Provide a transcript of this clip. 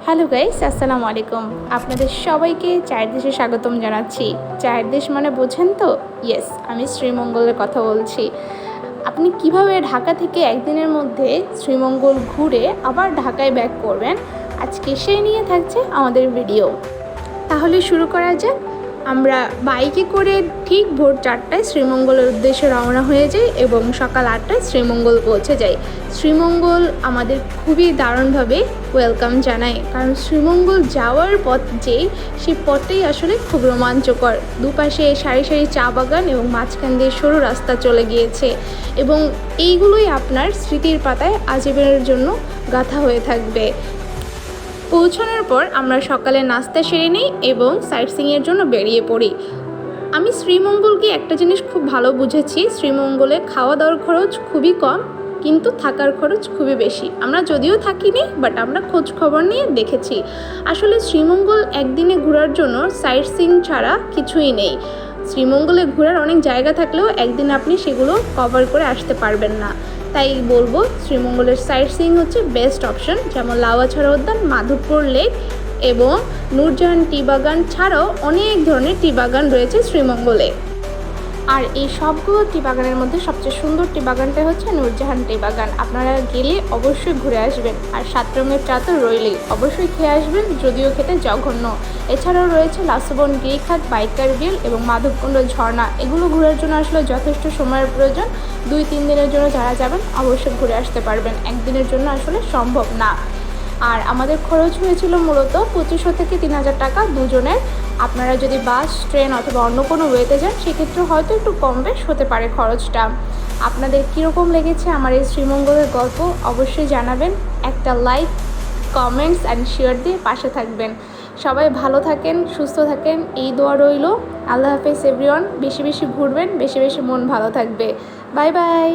Hello guys, আসসালামু আলাইকুম। আপনাদের সবাইকে চায়ের দেশে স্বাগতম জানাচ্ছি। চায়ের দেশ মানে বোঝেন তো? ইয়েস, আমি শ্রীমঙ্গলের কথা বলছি। আপনি কিভাবে ঢাকা থেকে একদিনের মধ্যে শ্রীমঙ্গল ঘুরে আবার ঢাকায় ব্যাক করবেন, আজকে সেই নিয়ে থাকছে আমাদের ভিডিও। তাহলে শুরু করা যাক। আমরা বাইকে করে ঠিক ভোর 4টায় শ্রীমঙ্গলের উদ্দেশ্যে রওনা হয়ে যাই এবং সকাল 8টায় শ্রীমঙ্গল পৌঁছে যাই। শ্রীমঙ্গল আমাদের খুবই দারুণভাবে ওয়েলকাম জানায়, কারণ শ্রীমঙ্গল যাওয়ার পথ সেই পথটাই আসলে খুব রোমাঞ্চকর। দুপাশে সারি সারি চা বাগান এবং মাঝখান দিয়ে সরু রাস্তা চলে গিয়েছে এবং এইগুলোই আপনার স্মৃতির পাতায় আজীবনের জন্য গাঁথা হয়ে থাকবে। পৌঁছানোর পর আমরা সকালে নাস্তা সেরে নিই এবং সাইট সিইংয়ের জন্য বেরিয়ে পড়ি। আমি শ্রীমঙ্গলকে একটা জিনিস খুব ভালো বুঝেছি, শ্রীমঙ্গলে খাওয়া দাওয়ার খরচ খুবই কম, কিন্তু থাকার খরচ খুবই বেশি। আমরা যদিও থাকিনি, বাট আমরা খোঁজ খবর নিয়ে দেখেছি আসলে শ্রীমঙ্গল একদিনে ঘোরার জন্য সাইট সিইং ছাড়া কিছুই নেই। শ্রীমঙ্গলে ঘোরার অনেক জায়গা থাকলেও একদিন আপনি সেগুলো কভার করে আসতে পারবেন না। তাই বলবো শ্রীমঙ্গলের সাইট সিইং হচ্ছে বেস্ট অপশন, যেমন লাউয়াছড়া উদ্যান, মাধবপুর লেক এবং নূরজাহান টি বাগান ছাড়াও অনেক ধরনের টি বাগান রয়েছে শ্রীমঙ্গলে। আর এই সবগুলো টি বাগানের মধ্যে সবচেয়ে সুন্দর টি বাগানটা হচ্ছে নূরজাহান টি বাগান। আপনারা গেলে অবশ্যই ঘুরে আসবেন। আর 7 রঙের চা তো রইলেই, অবশ্যই খেয়ে আসবেন, যদিও খেতে জঘন্য। এছাড়াও রয়েছে লাসবন গিরিখাত, বাইকার বিল এবং মাধবকুণ্ড ঝর্ণা। এগুলো ঘোরার জন্য আসলে যথেষ্ট সময়ের প্রয়োজন। 2-3 দিনের জন্য যারা যাবেন অবশ্যই ঘুরে আসতে পারবেন, একদিনের জন্য আসলে সম্ভব না। আর আমাদের খরচ হয়েছিল মূলত 2500 থেকে 3000 টাকা দুজনের। আপনারা যদি বাস, ট্রেন অথবা অন্য কোনো ওয়েতে যান সেক্ষেত্রে হয়তো একটু কম বেশ হতে পারে খরচটা। আপনাদের কীরকম লেগেছে আমার এই শ্রীমঙ্গলের গল্প অবশ্যই জানাবেন। একটা লাইক, কমেন্টস অ্যান্ড শেয়ার দিয়ে পাশে থাকবেন। সবাই ভালো থাকেন, সুস্থ থাকেন, এই দোয়া রইল। আল্লাহ হাফেজ এভরিওয়ান। বেশি বেশি ঘুরবেন, বেশি বেশি মন ভালো থাকবে। Bye bye.